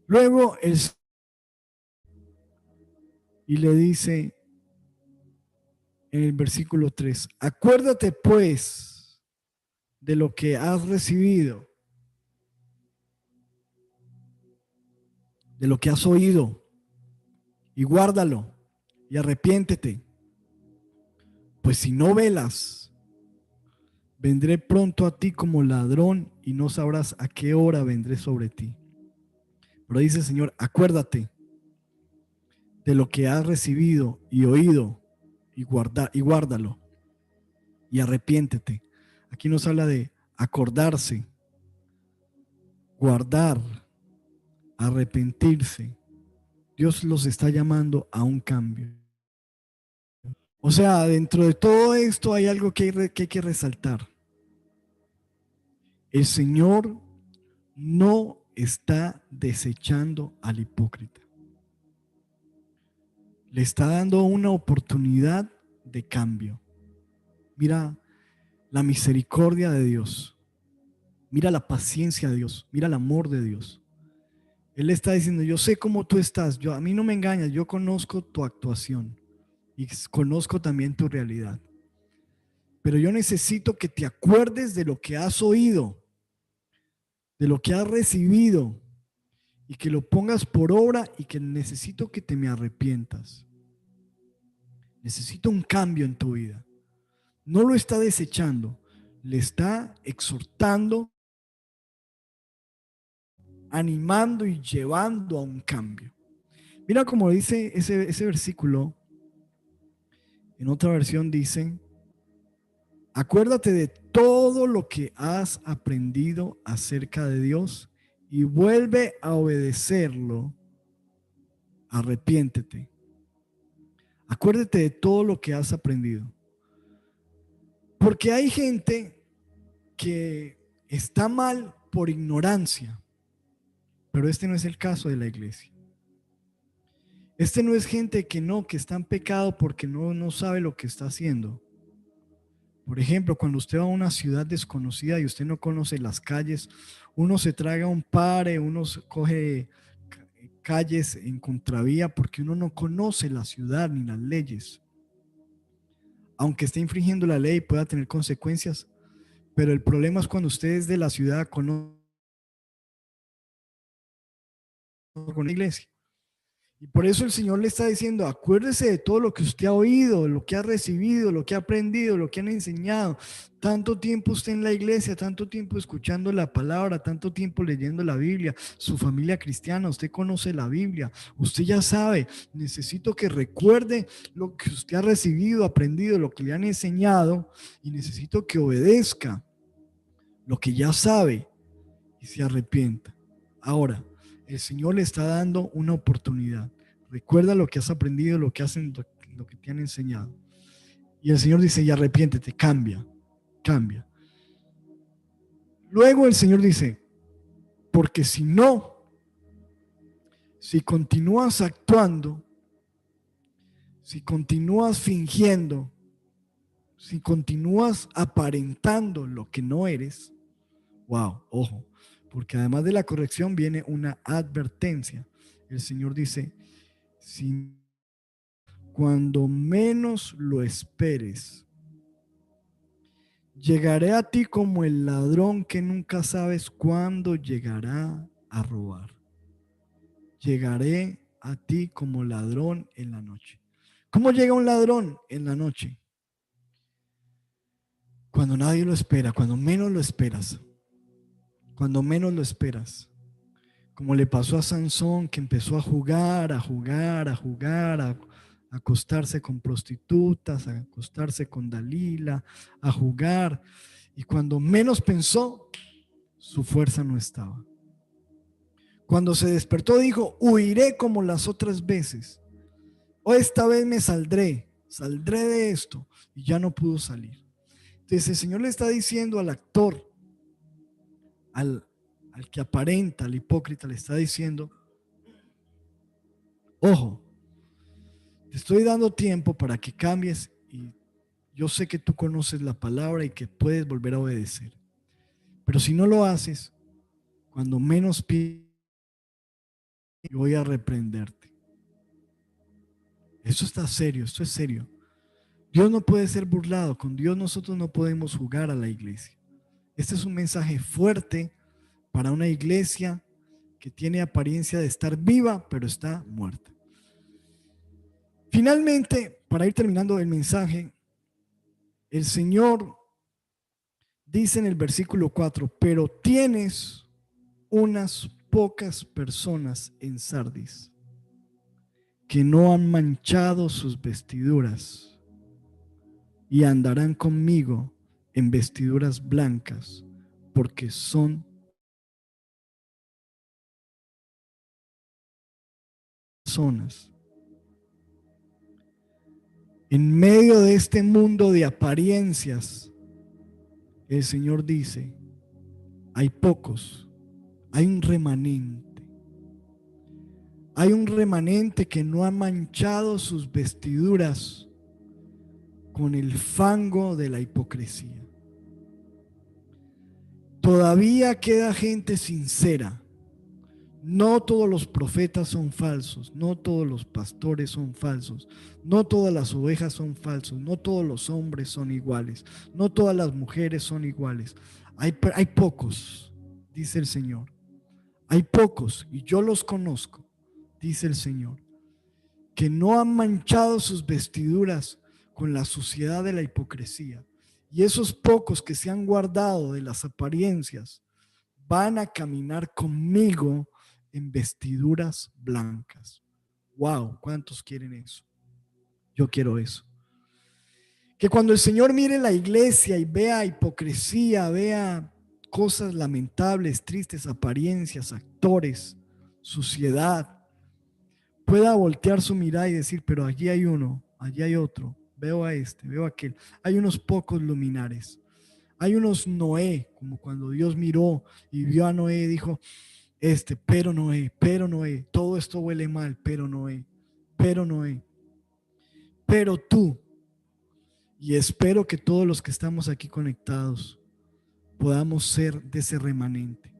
luego el y le dice en el versículo 3, acuérdate pues de lo que has recibido, de lo que has oído, y guárdalo, y arrepiéntete, pues si no velas, vendré pronto a ti como ladrón y no sabrás a qué hora vendré sobre ti. Pero dice el Señor, acuérdate de lo que has recibido y oído, y guárdalo, y arrepiéntete. Aquí nos habla de acordarse, guardar, arrepentirse. Dios los está llamando a un cambio. O sea, dentro de todo esto hay algo que hay que resaltar. El Señor no está desechando al hipócrita. Le está dando una oportunidad de cambio. Mira la misericordia de Dios. Mira la paciencia de Dios. Mira el amor de Dios. Él le está diciendo, yo sé cómo tú estás. A mí no me engañas. Yo conozco tu actuación y conozco también tu realidad. Pero yo necesito que te acuerdes de lo que has oído, de lo que has recibido, y que lo pongas por obra, y que necesito que te me arrepientas. Necesito un cambio en tu vida. No lo está desechando, le está exhortando, animando y llevando a un cambio. Mira cómo dice ese versículo. En otra versión dice, acuérdate de todo lo que has aprendido acerca de Dios y vuelve a obedecerlo. Arrepiéntete. Acuérdate de todo lo que has aprendido. Porque hay gente que está mal por ignorancia, pero este no es el caso de la iglesia. Este no es gente que está en pecado porque no sabe lo que está haciendo. Por ejemplo, cuando usted va a una ciudad desconocida y usted no conoce las calles, uno se traga un pare, uno coge calles en contravía porque uno no conoce la ciudad ni las leyes. Aunque esté infringiendo la ley, pueda tener consecuencias, pero el problema es cuando usted es de la ciudad, conoce con la iglesia. Y por eso el Señor le está diciendo, acuérdese de todo lo que usted ha oído, lo que ha recibido, lo que ha aprendido, lo que han enseñado. Tanto tiempo usted en la iglesia, tanto tiempo escuchando la palabra, tanto tiempo leyendo la Biblia, su familia cristiana, usted conoce la Biblia, usted ya sabe. Necesito que recuerde lo que usted ha recibido, aprendido, lo que le han enseñado, y necesito que obedezca lo que ya sabe y se arrepienta. Ahora, el Señor le está dando una oportunidad. Recuerda lo que has aprendido, lo que te han enseñado. Y el Señor dice, y arrepiéntete, cambia, cambia. Luego el Señor dice, porque si continúas actuando, si continúas fingiendo, si continúas aparentando lo que no eres, wow, ojo, porque además de la corrección viene una advertencia. El Señor dice, si cuando menos lo esperes, llegaré a ti como el ladrón que nunca sabes cuándo llegará a robar. Llegaré a ti como ladrón en la noche. ¿Cómo llega un ladrón en la noche? Cuando nadie lo espera, cuando menos lo esperas. Cuando menos lo esperas. Como le pasó a Sansón, que empezó a jugar, a acostarse con prostitutas, a acostarse con Dalila, a jugar. Y cuando menos pensó, su fuerza no estaba. Cuando se despertó dijo, huiré como las otras veces. O esta vez me saldré de esto. Y ya no pudo salir. Entonces el Señor le está diciendo al actor, al que aparenta, al hipócrita, le está diciendo, ojo, te estoy dando tiempo para que cambies y yo sé que tú conoces la palabra y que puedes volver a obedecer. Pero si no lo haces, cuando menos pides, voy a reprenderte. Eso está serio, esto es serio. Dios no puede ser burlado. Con Dios nosotros no podemos jugar a la iglesia. Este es un mensaje fuerte para una iglesia que tiene apariencia de estar viva, pero está muerta. Finalmente, para ir terminando el mensaje, el Señor dice en el versículo 4, pero tienes unas pocas personas en Sardis que no han manchado sus vestiduras y andarán conmigo en vestiduras blancas porque son personas. En medio de este mundo de apariencias, el Señor dice, hay pocos, hay un remanente. Hay un remanente que no ha manchado sus vestiduras con el fango de la hipocresía. Todavía queda gente sincera. No todos los profetas son falsos, no todos los pastores son falsos, no todas las ovejas son falsos, no todos los hombres son iguales, no todas las mujeres son iguales. Hay pocos, dice el Señor. Hay pocos, y yo los conozco, dice el Señor, que no han manchado sus vestiduras con la suciedad de la hipocresía. Y esos pocos que se han guardado de las apariencias van a caminar conmigo en vestiduras blancas. Wow, ¿cuántos quieren eso? Yo quiero eso. Que cuando el Señor mire la iglesia y vea hipocresía, vea cosas lamentables, tristes, apariencias, actores, suciedad, pueda voltear su mirada y decir, pero allí hay uno, allí hay otro, veo a este, veo a aquel. Hay unos pocos luminares. Hay unos Noé, como cuando Dios miró y vio a Noé y dijo, pero Noé, todo esto huele mal, pero Noé, pero tú. Y espero que todos los que estamos aquí conectados podamos ser de ese remanente.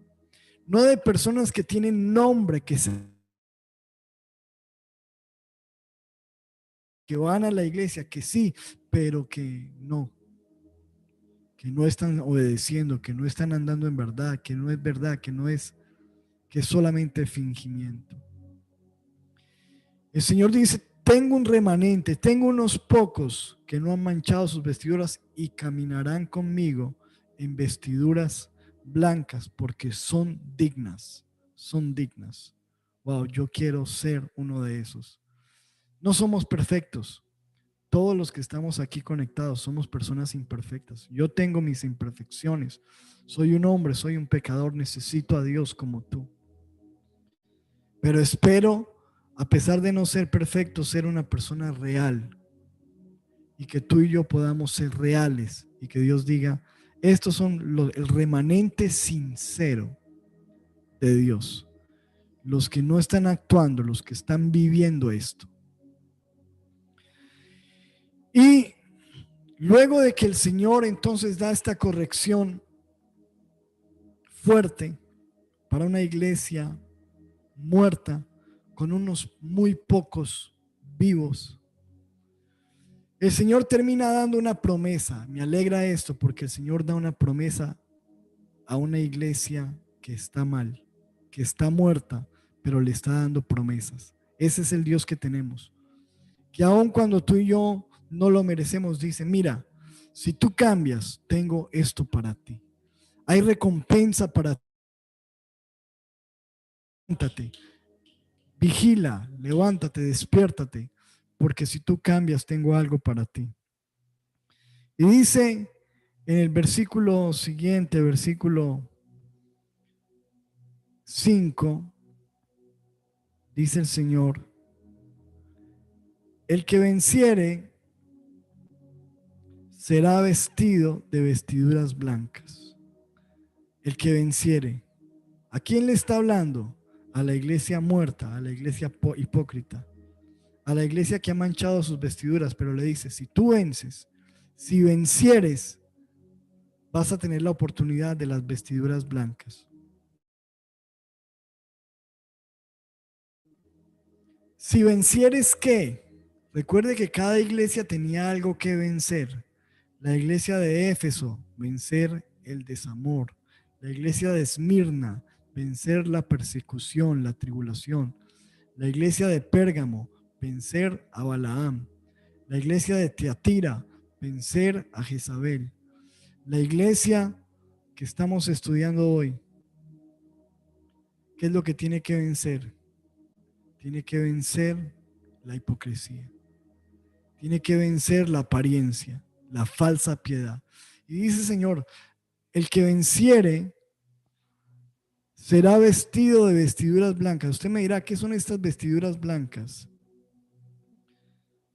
No de personas que tienen nombre, que van a la iglesia, que sí, pero que no están obedeciendo, que no están andando en verdad, que no es verdad, que es solamente fingimiento. El Señor dice, tengo un remanente, tengo unos pocos que no han manchado sus vestiduras y caminarán conmigo en vestiduras blancas porque son dignas, son dignas. Wow, yo quiero ser uno de esos. No somos perfectos. Todos los que estamos aquí conectados somos personas imperfectas. Yo tengo mis imperfecciones. Soy un hombre, soy un pecador, necesito a Dios como tú. Pero espero, a pesar de no ser perfecto, ser una persona real y que tú y yo podamos ser reales y que Dios diga, estos son el remanente sincero de Dios, los que no están actuando, los que están viviendo esto. Y luego de que el Señor entonces da esta corrección fuerte para una iglesia muerta con unos muy pocos vivos, el Señor termina dando una promesa. Me alegra esto porque el Señor da una promesa a una iglesia que está mal, que está muerta, pero le está dando promesas. Ese es el Dios que tenemos. Que aun cuando tú y yo no lo merecemos, dice, mira, si tú cambias, tengo esto para ti. Hay recompensa para ti. Levántate, vigila, levántate, despiértate, porque si tú cambias, tengo algo para ti. Y dice en el versículo siguiente, versículo 5, dice el Señor, el que venciere será vestido de vestiduras blancas. El que venciere. ¿A quién le está hablando? A la iglesia muerta, a la iglesia hipócrita, a la iglesia que ha manchado sus vestiduras, pero le dice, si tú vences, si vencieres, vas a tener la oportunidad de las vestiduras blancas. Si vencieres, ¿qué? Recuerde que cada iglesia tenía algo que vencer. La iglesia de Éfeso, vencer el desamor. La iglesia de Esmirna, vencer la persecución, la tribulación. La iglesia de Pérgamo, vencer a Balaam. La iglesia de Tiatira, vencer a Jezabel. La iglesia que estamos estudiando hoy, ¿qué es lo que tiene que vencer? Tiene que vencer la hipocresía. Tiene que vencer la apariencia, la falsa piedad. Y dice el Señor, el que venciere será vestido de vestiduras blancas. Usted me dirá, ¿qué son estas vestiduras blancas?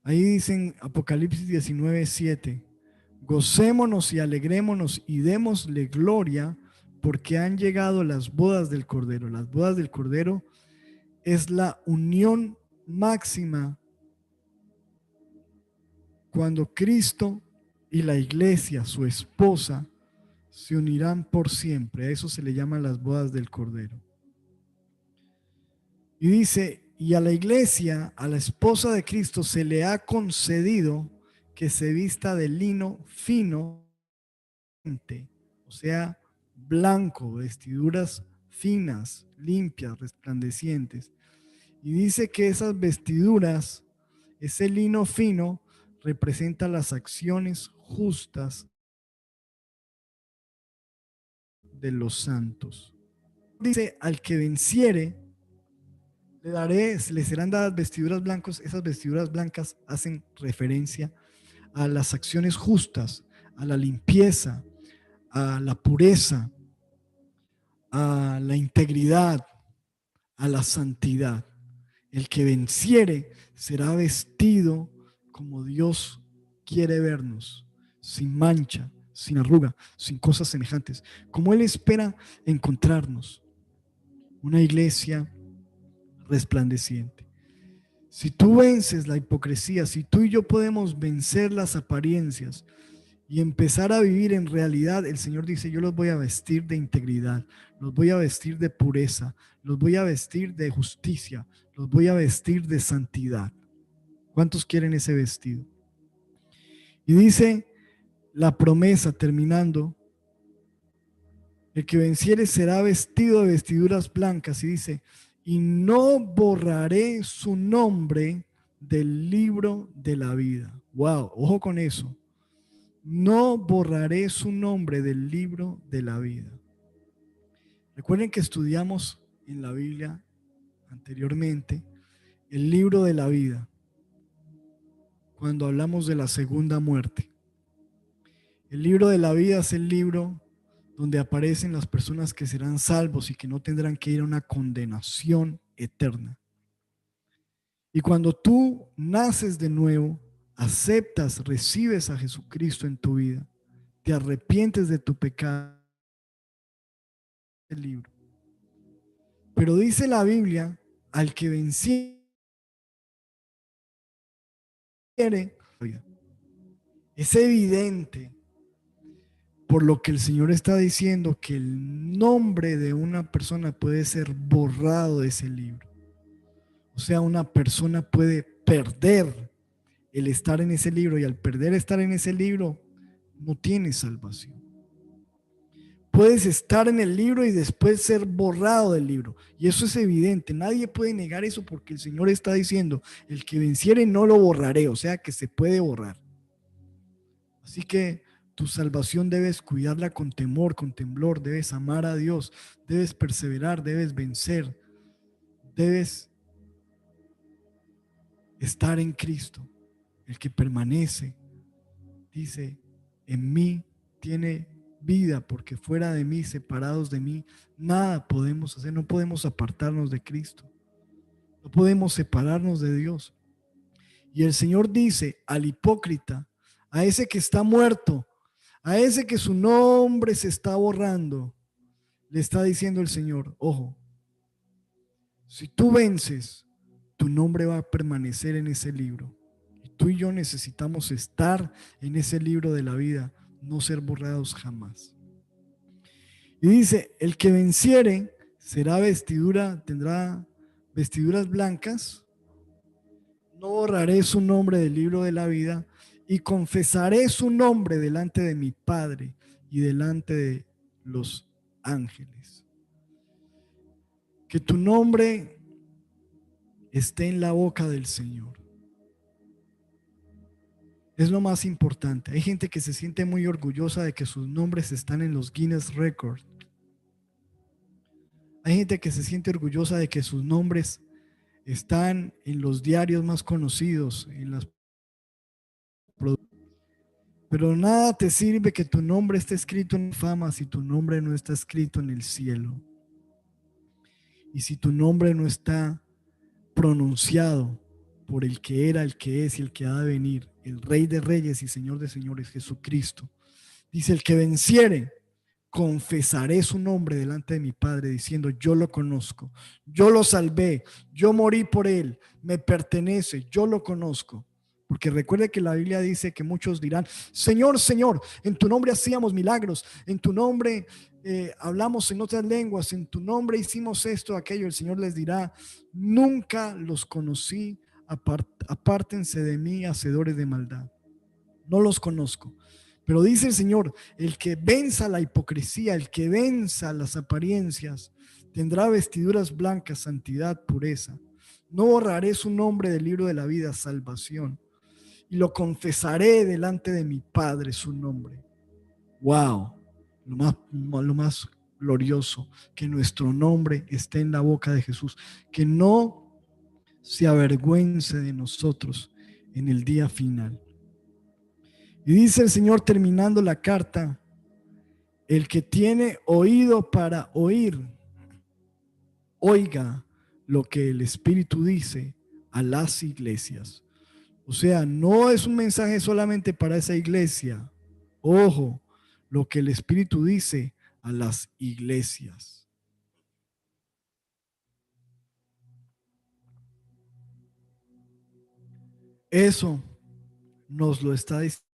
Ahí dicen Apocalipsis 19:7, gocémonos y alegrémonos y démosle gloria porque han llegado las bodas del Cordero. Las bodas del Cordero es la unión máxima cuando Cristo y la iglesia, su esposa, se unirán por siempre. A eso se le llama las bodas del Cordero. Y dice, y a la iglesia, a la esposa de Cristo, se le ha concedido que se vista de lino fino, o sea, blanco, vestiduras finas, limpias, resplandecientes. Y dice que esas vestiduras, ese lino fino, representa las acciones justas de los santos. Dice, al que venciere, le serán dadas vestiduras blancas. Esas vestiduras blancas hacen referencia a las acciones justas, a la limpieza, a la pureza, a la integridad, a la santidad. El que venciere será vestido como Dios quiere vernos, sin mancha, sin arruga, sin cosas semejantes, como Él espera encontrarnos, una iglesia resplandeciente. Si tú vences la hipocresía, si tú y yo podemos vencer las apariencias y empezar a vivir en realidad, el Señor dice, yo los voy a vestir de integridad, los voy a vestir de pureza, los voy a vestir de justicia, los voy a vestir de santidad. ¿Cuántos quieren ese vestido? Y dice la promesa terminando, el que venciere será vestido de vestiduras blancas, y dice, y no borraré su nombre del libro de la vida. Wow, ojo con eso. No borraré su nombre del libro de la vida. Recuerden que estudiamos en la Biblia anteriormente el libro de la vida cuando hablamos de la segunda muerte. El libro de la vida es el libro donde aparecen las personas que serán salvos y que no tendrán que ir a una condenación eterna. Y cuando tú naces de nuevo, aceptas, recibes a Jesucristo en tu vida, te arrepientes de tu pecado, el libro. Pero dice la Biblia, al que venciere, es evidente por lo que el Señor está diciendo que el nombre de una persona puede ser borrado de ese libro. O sea, una persona puede perder el estar en ese libro, y al perder estar en ese libro no tiene salvación. Puedes estar en el libro y después ser borrado del libro, y eso es evidente, nadie puede negar eso, porque el Señor está diciendo, el que venciere no lo borraré, o sea que se puede borrar. Así que tu salvación debes cuidarla con temor, con temblor, debes amar a Dios, debes perseverar, debes vencer, debes estar en Cristo. El que permanece, dice, en mí tiene vida, porque fuera de mí, separados de mí, nada podemos hacer, no podemos apartarnos de Cristo, no podemos separarnos de Dios. Y el Señor dice al hipócrita, a ese que está muerto, a ese que su nombre se está borrando, le está diciendo el Señor, ojo, si tú vences, tu nombre va a permanecer en ese libro. Y tú y yo necesitamos estar en ese libro de la vida, no ser borrados jamás. Y dice, el que venciere tendrá vestiduras blancas, no borraré su nombre del libro de la vida, y confesaré su nombre delante de mi Padre y delante de los ángeles. Que tu nombre esté en la boca del Señor. Es lo más importante. Hay gente que se siente muy orgullosa de que sus nombres están en los Guinness Records. Hay gente que se siente orgullosa de que sus nombres están en los diarios más conocidos, en las... Pero nada te sirve que tu nombre esté escrito en fama si tu nombre no está escrito en el cielo. Y si tu nombre no está pronunciado por el que era, el que es y el que ha de venir, el Rey de Reyes y Señor de Señores, Jesucristo. Dice, el que venciere, confesaré su nombre delante de mi Padre, diciendo, yo lo conozco, yo lo salvé, yo morí por él, me pertenece, yo lo conozco. Porque recuerde que la Biblia dice que muchos dirán, Señor, Señor, en tu nombre hacíamos milagros, en tu nombre hablamos en otras lenguas, en tu nombre hicimos esto, aquello. El Señor les dirá, nunca los conocí, apártense de mí, hacedores de maldad. No los conozco. Pero dice el Señor, el que venza la hipocresía, el que venza las apariencias, tendrá vestiduras blancas, santidad, pureza. No borraré su nombre del libro de la vida, salvación. Y lo confesaré delante de mi Padre su nombre. Wow, lo más glorioso, que nuestro nombre esté en la boca de Jesús, que no se avergüence de nosotros en el día final. Y dice el Señor terminando la carta, el que tiene oído para oír, oiga lo que el Espíritu dice a las iglesias. O sea, no es un mensaje solamente para esa iglesia. Ojo, lo que el Espíritu dice a las iglesias. Eso nos lo está diciendo.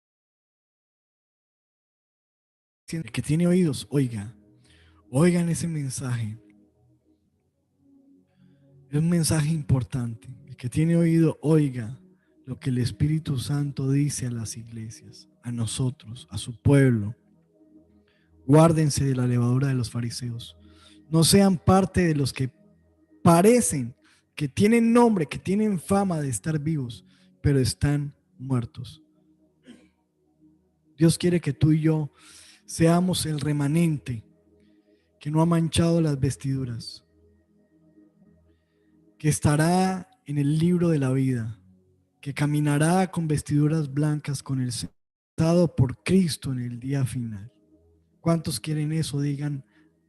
El que tiene oídos, oigan ese mensaje. Es un mensaje importante. El que tiene oído, oiga lo que el Espíritu Santo dice a las iglesias, a nosotros, a su pueblo. Guárdense de la levadura de los fariseos. No sean parte de los que parecen, que tienen nombre, que tienen fama de estar vivos, pero están muertos. Dios quiere que tú y yo seamos el remanente que no ha manchado las vestiduras, que estará en el libro de la vida, que caminará con vestiduras blancas con el sentado por Cristo en el día final. ¿Cuántos quieren eso? Digan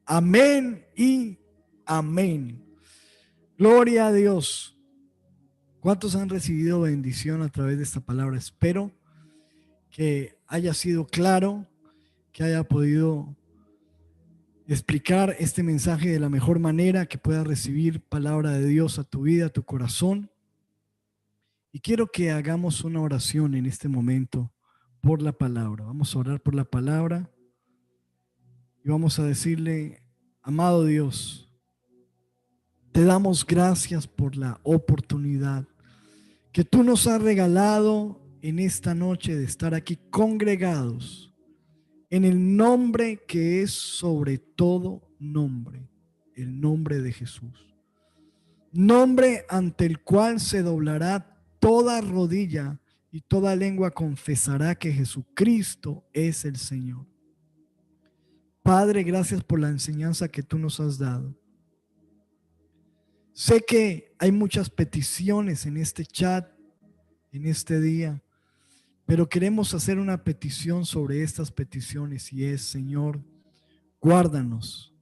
amén y amén. Gloria a Dios. ¿Cuántos han recibido bendición a través de esta palabra? Espero que haya sido claro, que haya podido explicar este mensaje de la mejor manera, que puedas recibir palabra de Dios a tu vida, a tu corazón. Y quiero que hagamos una oración en este momento por la palabra. Vamos a orar por la palabra y vamos a decirle, amado Dios, te damos gracias por la oportunidad que tú nos has regalado en esta noche de estar aquí congregados en el nombre que es sobre todo nombre, el nombre de Jesús. Nombre ante el cual se doblará toda rodilla y toda lengua confesará que Jesucristo es el Señor. Padre, gracias por la enseñanza que tú nos has dado. Sé que hay muchas peticiones en este chat, en este día, pero queremos hacer una petición sobre estas peticiones y es, Señor, guárdanos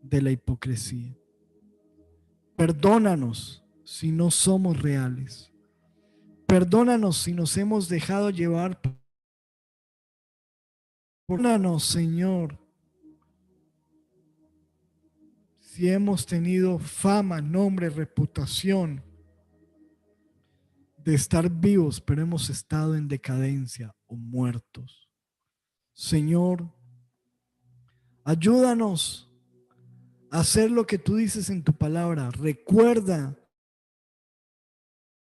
de la hipocresía. Perdónanos si no somos reales. Perdónanos si nos hemos dejado llevar. Perdónanos, Señor, si hemos tenido fama, nombre, reputación de estar vivos, pero hemos estado en decadencia o muertos. Señor, ayúdanos a hacer lo que tú dices en tu palabra. Recuerda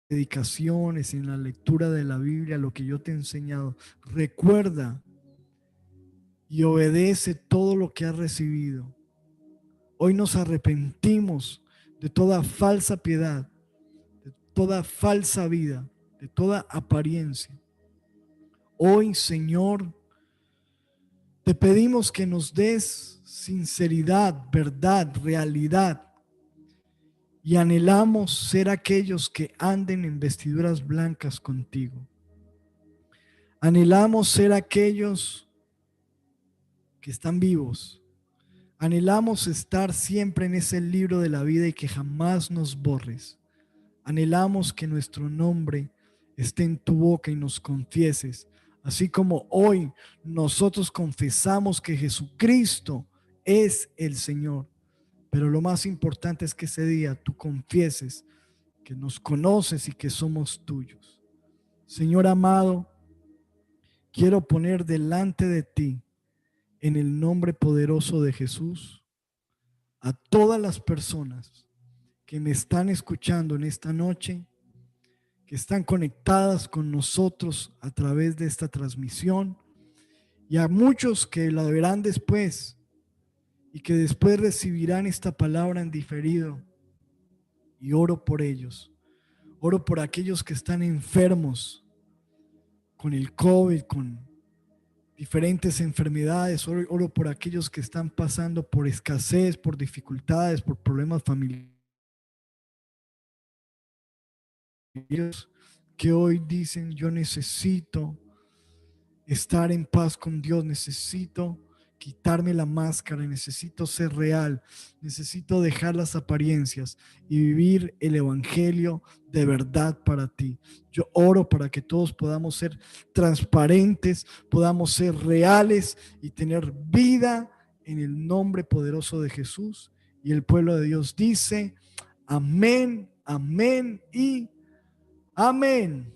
dedicaciones en la lectura de la Biblia, lo que yo te he enseñado. Recuerda y obedece todo lo que has recibido. Hoy nos arrepentimos de toda falsa piedad, de toda falsa vida, de toda apariencia. Hoy, Señor, te pedimos que nos des sinceridad, verdad, realidad, y anhelamos ser aquellos que anden en vestiduras blancas contigo. Anhelamos ser aquellos que están vivos. Anhelamos estar siempre en ese libro de la vida y que jamás nos borres. Anhelamos que nuestro nombre esté en tu boca y nos confieses Así como hoy nosotros confesamos que Jesucristo es el Señor. Pero lo más importante es que ese día tú confieses que nos conoces y que somos tuyos. Señor amado, quiero poner delante de ti, en el nombre poderoso de Jesús, a todas las personas que me están escuchando en esta noche, que están conectadas con nosotros a través de esta transmisión, y a muchos que la verán después y que después recibirán esta palabra en diferido. Y oro por ellos. Oro por aquellos que están enfermos con el COVID, con diferentes enfermedades. Oro por aquellos que están pasando por escasez, por dificultades, por problemas familiares, que hoy dicen: yo necesito estar en paz con Dios, necesito quitarme la máscara, necesito ser real, necesito dejar las apariencias y vivir el evangelio de verdad para ti. Yo oro para que todos podamos ser transparentes, podamos ser reales y tener vida en el nombre poderoso de Jesús. Y el pueblo de Dios dice: amén, amén y amén.